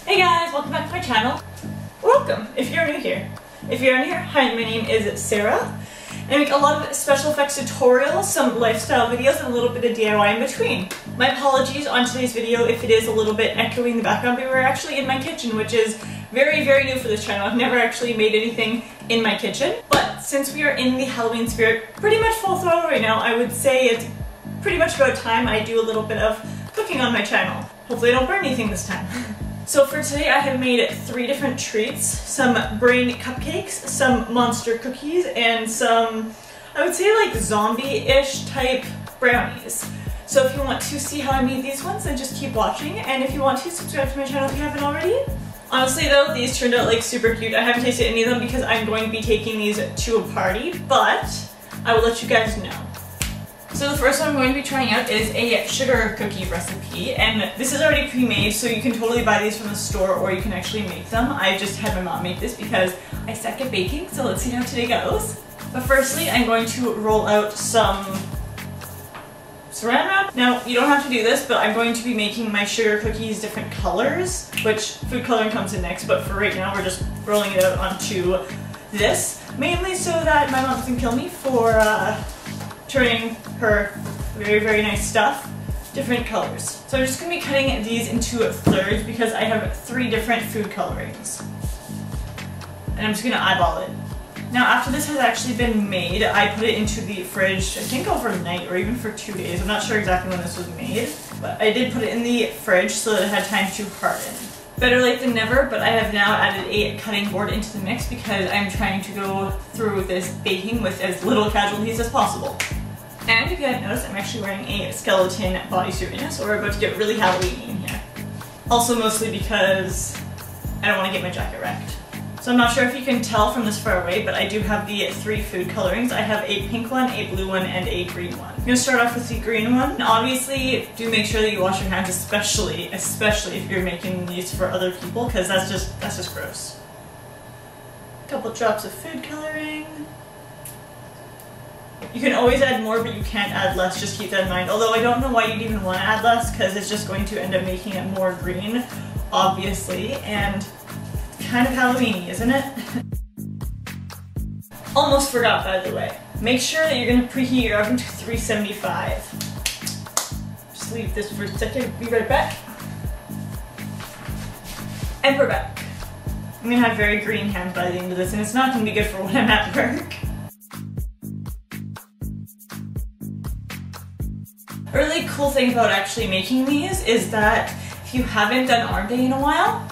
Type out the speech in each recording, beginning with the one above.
Hey guys, welcome back to my channel. Welcome, if you're new here. If you're new here, hi, my name is Sarah. And I make a lot of special effects tutorials, some lifestyle videos, and a little bit of DIY in between. My apologies on today's video if it is a little bit echoey in the background, but we're actually in my kitchen, which is very, very new for this channel. I've never actually made anything in my kitchen. But since we are in the Halloween spirit, pretty much full throttle right now, I would say it's pretty much about time I do a little bit of cooking on my channel. Hopefully I don't burn anything this time. So for today I have made 3 different treats, some brain cupcakes, some monster cookies, and some, I would say like zombie-ish type brownies. So if you want to see how I made these ones, then just keep watching, and if you want to, subscribe to my channel if you haven't already. Honestly though, these turned out like super cute. I haven't tasted any of them because I'm going to be taking these to a party, but I will let you guys know. So the first one I'm going to be trying out is a sugar cookie recipe, and this is already pre-made, so you can totally buy these from the store or you can actually make them. I just had my mom make this because I suck at baking, so let's see how today goes. But firstly, I'm going to roll out some saran wrap. Now, you don't have to do this, but I'm going to be making my sugar cookies different colors, which food coloring comes in next, but for right now we're just rolling it out onto this, mainly so that my mom doesn't kill me for turning her very, very nice stuff different colors. So I'm just going to be cutting these into thirds because I have 3 different food colorings. And I'm just going to eyeball it. Now after this has actually been made, I put it into the fridge, I think overnight or even for 2 days. I'm not sure exactly when this was made, but I did put it in the fridge so that it had time to harden. Better late than never, but I have now added a cutting board into the mix because I'm trying to go through this baking with as little casualties as possible. And if you hadn't noticed, I'm actually wearing a skeleton bodysuit in it, so we're about to get really Halloweeny in here. Also mostly because I don't want to get my jacket wrecked. So I'm not sure if you can tell from this far away, but I do have the 3 food colorings. I have a pink one, a blue one, and a green one. I'm going to start off with the green one. And obviously, do make sure that you wash your hands, especially if you're making these for other people, because that's just gross. A couple drops of food coloring. You can always add more, but you can't add less, just keep that in mind. Although I don't know why you'd even want to add less, because it's just going to end up making it more green, obviously, and kind of Halloweeny, isn't it? Almost forgot, by the way. Make sure that you're going to preheat your oven to 375. Just leave this for a second, be right back. And we're back. I'm going to have very green hands by the end of this, and it's not going to be good for when I'm at work. A really cool thing about actually making these is that if you haven't done arm day in a while,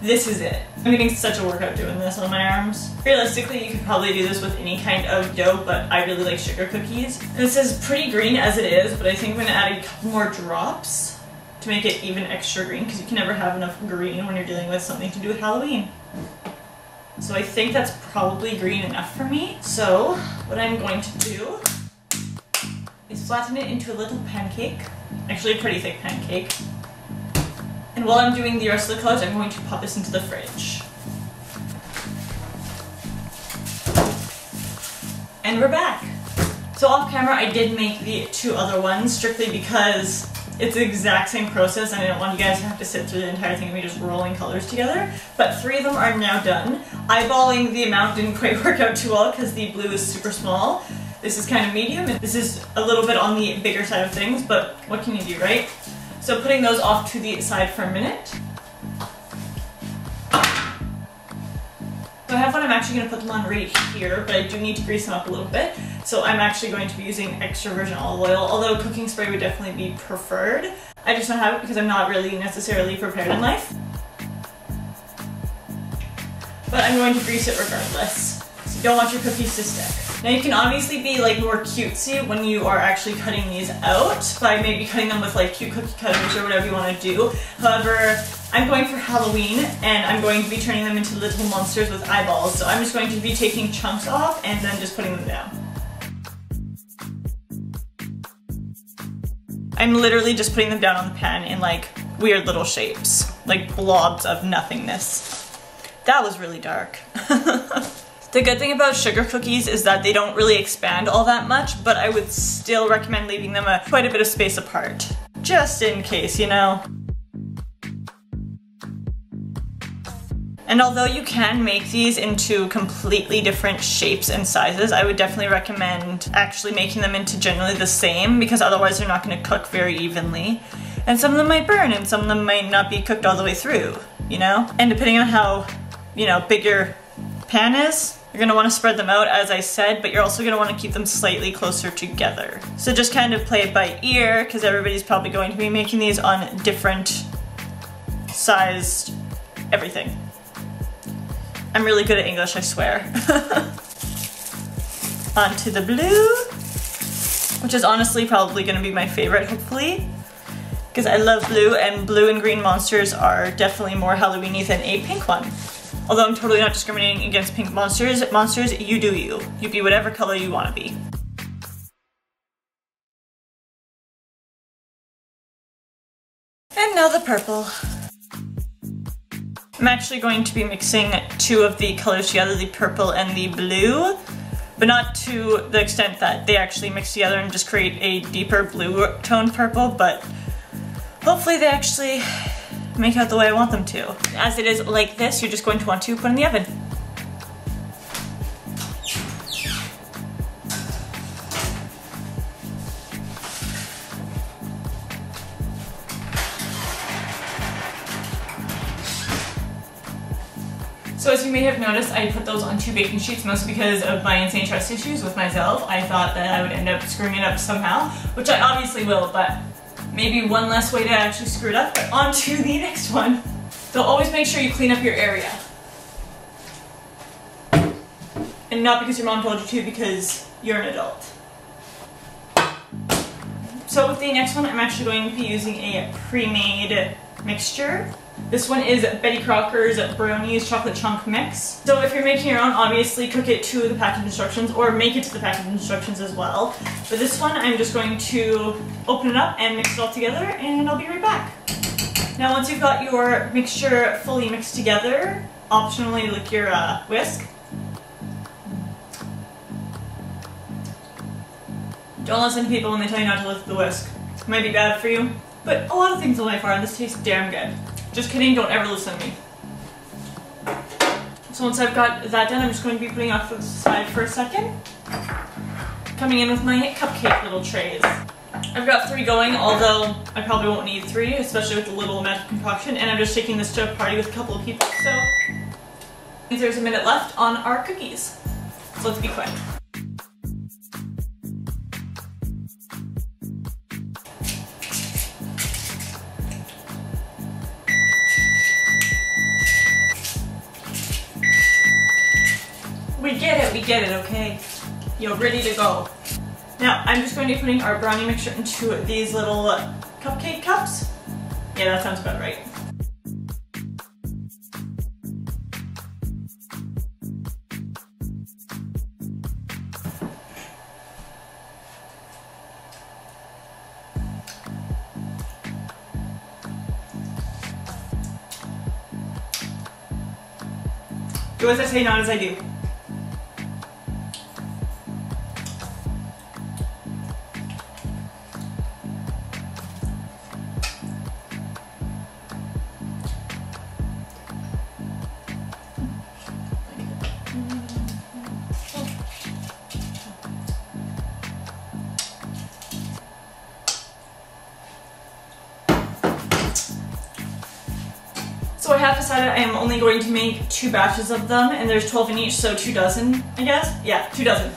this is it. I'm getting such a workout doing this on my arms. Realistically, you could probably do this with any kind of dough, but I really like sugar cookies. This is pretty green as it is, but I think I'm going to add a couple more drops to make it even extra green, because you can never have enough green when you're dealing with something to do with Halloween. So I think that's probably green enough for me. So what I'm going to do is flatten it into a little pancake, actually a pretty thick pancake. And while I'm doing the rest of the colors, I'm going to pop this into the fridge. And we're back. So off camera, I did make the 2 other ones strictly because it's the exact same process and I don't want you guys to have to sit through the entire thing of me just rolling colors together. But 3 of them are now done. Eyeballing the amount didn't quite work out too well because the blue is super small. This is kind of medium, and this is a little bit on the bigger side of things, but what can you do, right? So putting those off to the side for a minute. So I have one I'm actually going to put them on right here, but I do need to grease them up a little bit. So I'm actually going to be using extra virgin olive oil, although cooking spray would definitely be preferred. I just don't have it because I'm not really necessarily prepared in life. But I'm going to grease it regardless. So you don't want your cookies to stick. Now you can obviously be like more cutesy when you are actually cutting these out by maybe cutting them with like cute cookie cutters or whatever you want to do. However, I'm going for Halloween and I'm going to be turning them into little monsters with eyeballs. So I'm just going to be taking chunks off and then just putting them down. I'm literally just putting them down on the pan in like weird little shapes, like blobs of nothingness. That was really dark. The good thing about sugar cookies is that they don't really expand all that much, but I would still recommend leaving them quite a bit of space apart. Just in case, you know. And although you can make these into completely different shapes and sizes, I would definitely recommend actually making them into generally the same, because otherwise they're not going to cook very evenly. And some of them might burn and some of them might not be cooked all the way through, you know? And depending on how, you know, big your pan is, you're going to want to spread them out, as I said, but you're also going to want to keep them slightly closer together. So just kind of play it by ear, because everybody's probably going to be making these on different sized everything. I'm really good at English, I swear. Onto the blue, which is honestly probably going to be my favorite, hopefully, because I love blue, and blue and green monsters are definitely more Halloween-y than a pink one. Although I'm totally not discriminating against pink monsters. Monsters, you do you. You be whatever color you want to be. And now the purple. I'm actually going to be mixing two of the colors together, the purple and the blue, but not to the extent that they actually mix together and just create a deeper blue toned purple, but hopefully they actually make out the way I want them to. As it is like this, you're just going to want to put in the oven. So as you may have noticed, I put those on 2 baking sheets, mostly because of my insane trust issues with myself. I thought that I would end up screwing it up somehow, which I obviously will, but maybe one less way to actually screw it up. But on to the next one. So always make sure you clean up your area. And not because your mom told you to, because you're an adult. So with the next one, I'm actually going to be using a pre-made mixture. This one is Betty Crocker's Brownies Chocolate Chunk Mix. So if you're making your own, obviously cook it to the package instructions, or make it to the package instructions as well. But this one, I'm just going to open it up and mix it all together, and I'll be right back. Now once you've got your mixture fully mixed together, optionally lick your whisk. Don't listen to people when they tell you not to lick the whisk. It might be bad for you, but a lot of things in life are, and this tastes damn good. Just kidding, don't ever listen to me. So once I've got that done, I'm just going to be putting off to the side for a second. Coming in with my cupcake little trays. I've got 3 going, although I probably won't need 3, especially with the little magic concoction, and I'm just taking this to a party with a couple of people, so there's a minute left on our cookies. So let's be quick. We get it, okay? You're ready to go. Now, I'm just going to be putting our brownie mixture into these little cupcake cups. Yeah, that sounds about right. Do as I say, not as I do. So I have decided I am only going to make 2 batches of them, and there's 12 in each, so 2 dozen, I guess? Yeah, 2 dozen.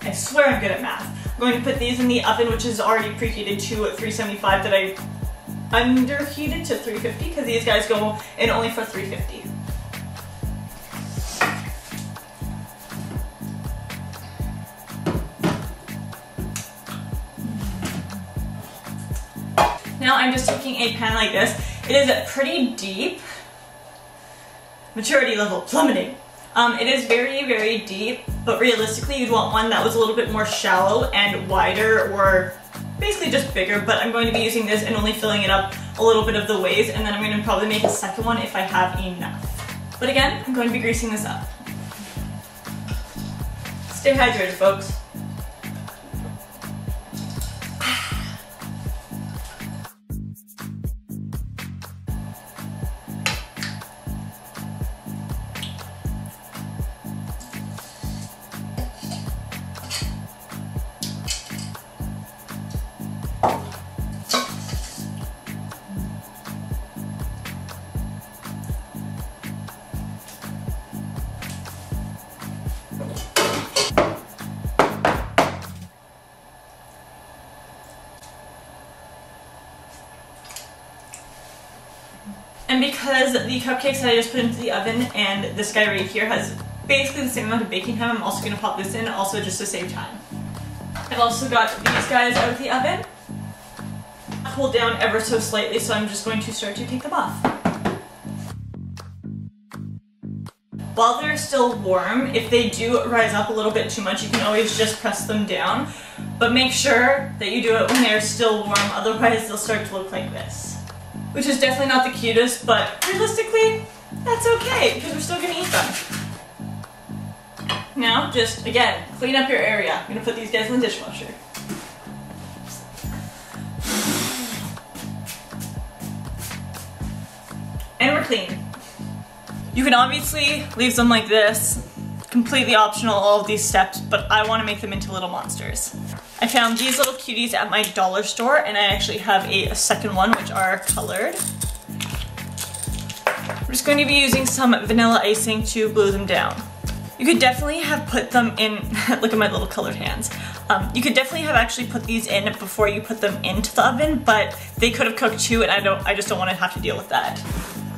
I swear I'm good at math. I'm going to put these in the oven, which is already preheated to 375, that I underheated to 350, because these guys go in only for 350. Now I'm just taking a pan like this. It is pretty deep. Maturity level plummeting. It is very, very deep, but realistically you'd want one that was a little bit more shallow and wider, or basically just bigger, but I'm going to be using this and only filling it up a little bit of the ways, and then I'm going to probably make a second one if I have enough. But again, I'm going to be greasing this up. Stay hydrated, folks. And because the cupcakes that I just put into the oven and this guy right here has basically the same amount of baking time, I'm also going to pop this in, also just to save time. I've also got these guys out of the oven. Cooled down ever so slightly, so I'm just going to start to take them off. While they're still warm, if they do rise up a little bit too much, you can always just press them down. But make sure that you do it when they're still warm, otherwise they'll start to look like this. Which is definitely not the cutest, but realistically, that's okay, because we're still going to eat them. Now, just, again, clean up your area. I'm going to put these guys in the dishwasher. And we're clean. You can obviously leave them like this, completely optional, all of these steps, but I want to make them into little monsters. I found these little cuties at my dollar store, and I actually have a second one, which are colored. I'm just going to be using some vanilla icing to glue them down. You could definitely have put them in, look at my little colored hands. You could definitely have actually put these in before you put them into the oven, but they could have cooked too, and I just don't want to have to deal with that.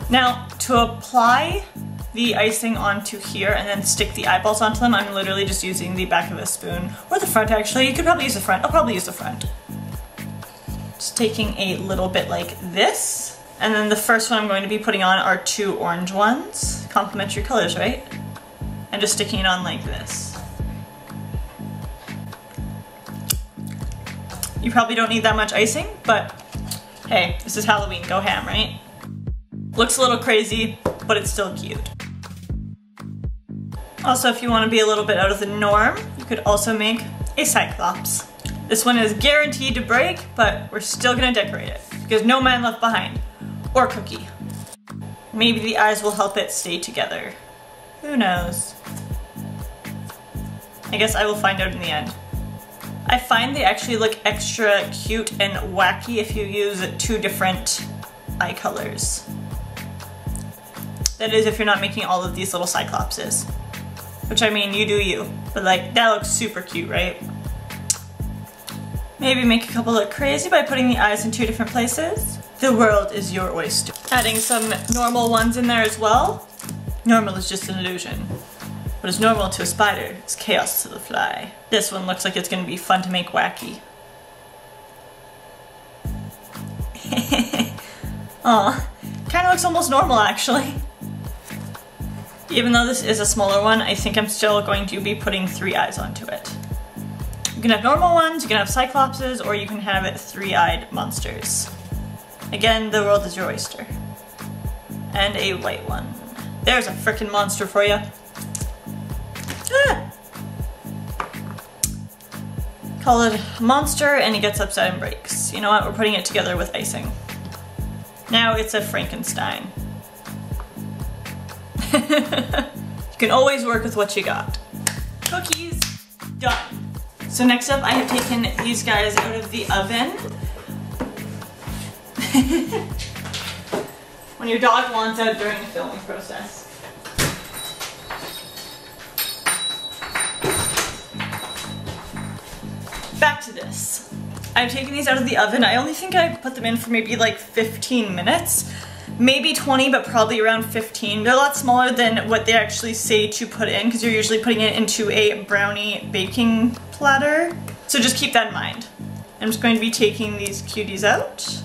Now, to apply the icing onto here and then stick the eyeballs onto them, I'm literally just using the back of a spoon, or the front actually. You could probably use the front. I'll probably use the front. Just taking a little bit like this, and then the first one I'm going to be putting on are two orange ones. Complementary colors, right? And just sticking it on like this. You probably don't need that much icing, but hey, this is Halloween, go ham, right? Looks a little crazy, but it's still cute. Also, if you want to be a little bit out of the norm, you could also make a cyclops. This one is guaranteed to break, but we're still gonna decorate it, because no man left behind, or cookie. Maybe the eyes will help it stay together. Who knows? I guess I will find out in the end. I find they actually look extra cute and wacky if you use two different eye colors. That is, if you're not making all of these little cyclopses. Which, I mean, you do you. But like, that looks super cute, right? Maybe make a couple look crazy by putting the eyes in two different places. The world is your oyster. Adding some normal ones in there as well. Normal is just an illusion. What is normal to a spider is chaos to the fly. This one looks like it's going to be fun to make wacky. Aw, kind of looks almost normal actually. Even though this is a smaller one, I think I'm still going to be putting 3 eyes onto it. You can have normal ones, you can have cyclopses, or you can have it 3-eyed monsters. Again, the world is your oyster. And a white one. There's a frickin' monster for you. Ah! Call it a monster and he gets upset and breaks. You know what, we're putting it together with icing. Now it's a Frankenstein. You can always work with what you got. Cookies, done. So next up I have taken these guys out of the oven. When your dog wants out during the filming process. Back to this. I've taken these out of the oven. I only think I put them in for maybe like 15 minutes. Maybe 20, but probably around 15. They're a lot smaller than what they actually say to put in, because you're usually putting it into a brownie baking platter. So just keep that in mind. I'm just going to be taking these cuties out.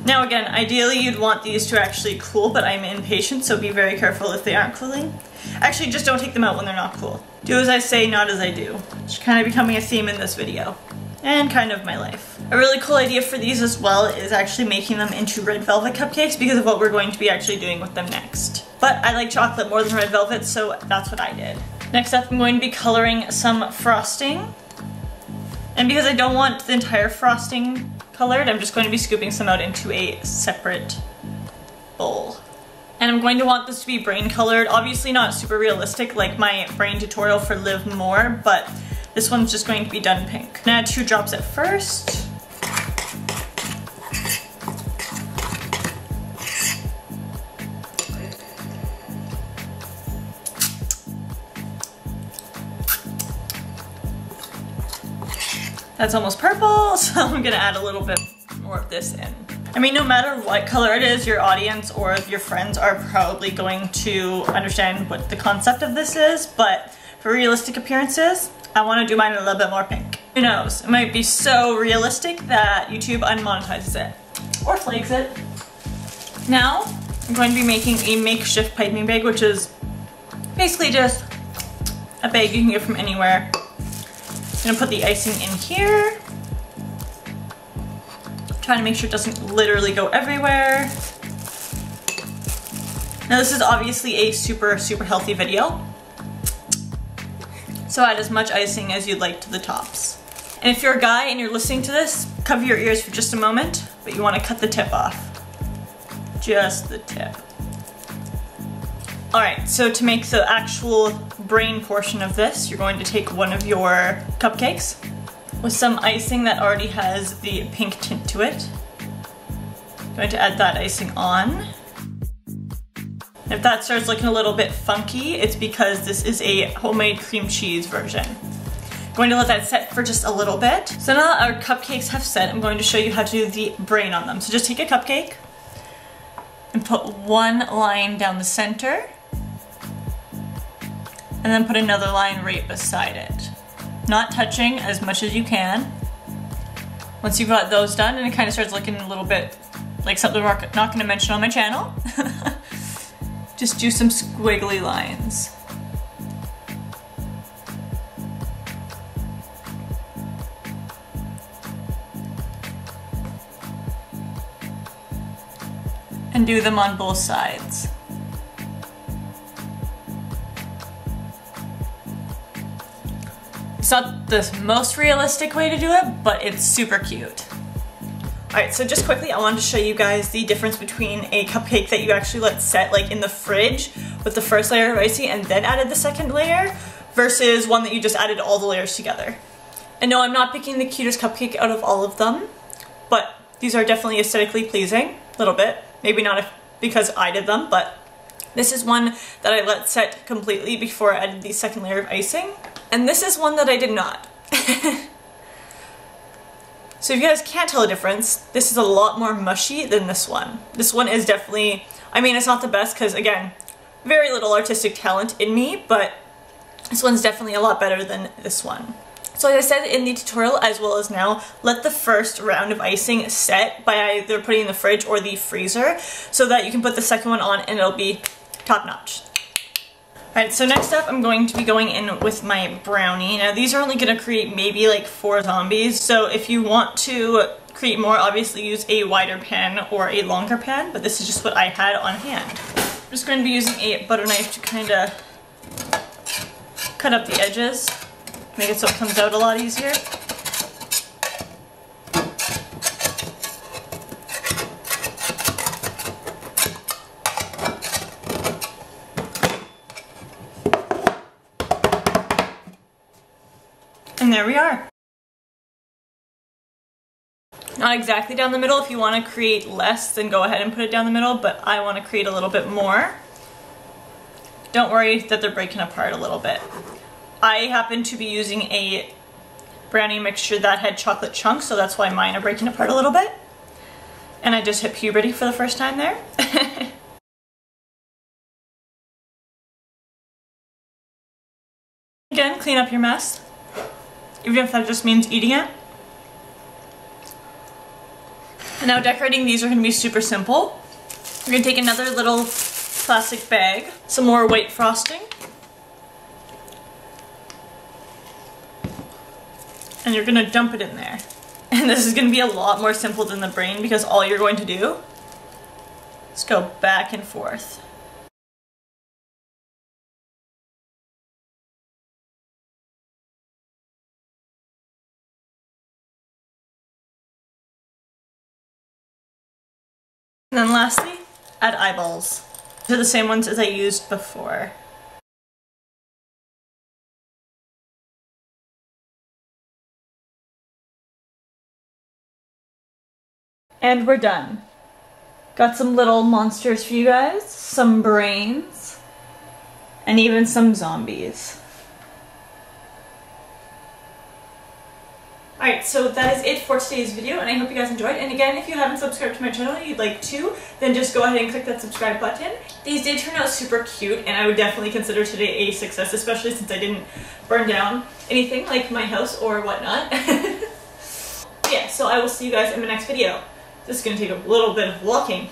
Now again, ideally you'd want these to actually cool, but I'm impatient, so be very careful if they aren't cooling. Actually, just don't take them out when they're not cool. Do as I say, not as I do. It's kind of becoming a theme in this video. And kind of my life. A really cool idea for these as well is actually making them into red velvet cupcakes because of what we're going to be actually doing with them next. But I like chocolate more than red velvet, so that's what I did. Next up, I'm going to be coloring some frosting. And because I don't want the entire frosting colored, I'm just going to be scooping some out into a separate bowl. And I'm going to want this to be brain colored. Obviously not super realistic like my brain tutorial for Live More, but this one's just going to be done pink. I'm gonna add 2 drops at first. That's almost purple, so I'm gonna add a little bit more of this in. I mean, no matter what color it is, your audience or your friends are probably going to understand what the concept of this is, but for realistic appearances, I want to do mine a little bit more pink. Who knows? It might be so realistic that YouTube unmonetizes it. Or flags it. Now, I'm going to be making a makeshift piping bag, which is basically just a bag you can get from anywhere. I'm gonna put the icing in here. Trying to make sure it doesn't literally go everywhere. Now this is obviously a super healthy video, so add as much icing as you'd like to the tops. And if you're a guy and you're listening to this, cover your ears for just a moment, but you want to cut the tip off. Just the tip. Alright, so to make the actual brain portion of this, you're going to take one of your cupcakes with some icing that already has the pink tint to it. I'm going to add that icing on. If that starts looking a little bit funky, it's because this is a homemade cream cheese version. I'm going to let that set for just a little bit. So now that our cupcakes have set, I'm going to show you how to do the brain on them. So just take a cupcake and put one line down the center, and then put another line right beside it. Not touching as much as you can. Once you've got those done and it kind of starts looking a little bit like something we're not going to mention on my channel, just do some squiggly lines. And do them on both sides. It's not the most realistic way to do it, but it's super cute. Alright, so just quickly, I wanted to show you guys the difference between a cupcake that you actually let set like in the fridge with the first layer of icing and then added the second layer versus one that you just added all the layers together. And no, I'm not picking the cutest cupcake out of all of them, but these are definitely aesthetically pleasing, a little bit. Maybe not because I did them, but this is one that I let set completely before I added the second layer of icing. And this is one that I did not. So if you guys can't tell the difference, this is a lot more mushy than this one. This one is definitely, I mean, it's not the best because, again, very little artistic talent in me, but this one's definitely a lot better than this one. So as I said in the tutorial as well as now, let the first round of icing set by either putting it in the fridge or the freezer so that you can put the second one on and it'll be top notch. Alright, so next up I'm going to be going in with my brownie. Now these are only going to create maybe like 4 zombies, so if you want to create more, obviously use a wider pan or a longer pan, but this is just what I had on hand. I'm just going to be using a butter knife to kind of cut up the edges, make it so it comes out a lot easier. And there we are. Not exactly down the middle. If you want to create less, then go ahead and put it down the middle, but I want to create a little bit more. Don't worry that they're breaking apart a little bit. I happen to be using a brownie mixture that had chocolate chunks, so that's why mine are breaking apart a little bit. And I just hit puberty for the first time there. Again, clean up your mess. Even if that just means eating it. And now decorating these are going to be super simple. We're going to take another little plastic bag, some more white frosting, and you're going to dump it in there. And this is going to be a lot more simple than the brain because all you're going to do is go back and forth. And then lastly, add eyeballs. These are the same ones as I used before. And we're done. Got some little monsters for you guys, some brains, and even some zombies. Alright, so that is it for today's video, and I hope you guys enjoyed. And again, if you haven't subscribed to my channel and you'd like to, then just go ahead and click that subscribe button. These did turn out super cute, and I would definitely consider today a success, especially since I didn't burn down anything like my house or whatnot. Yeah, so I will see you guys in the next video. This is going to take a little bit of walking.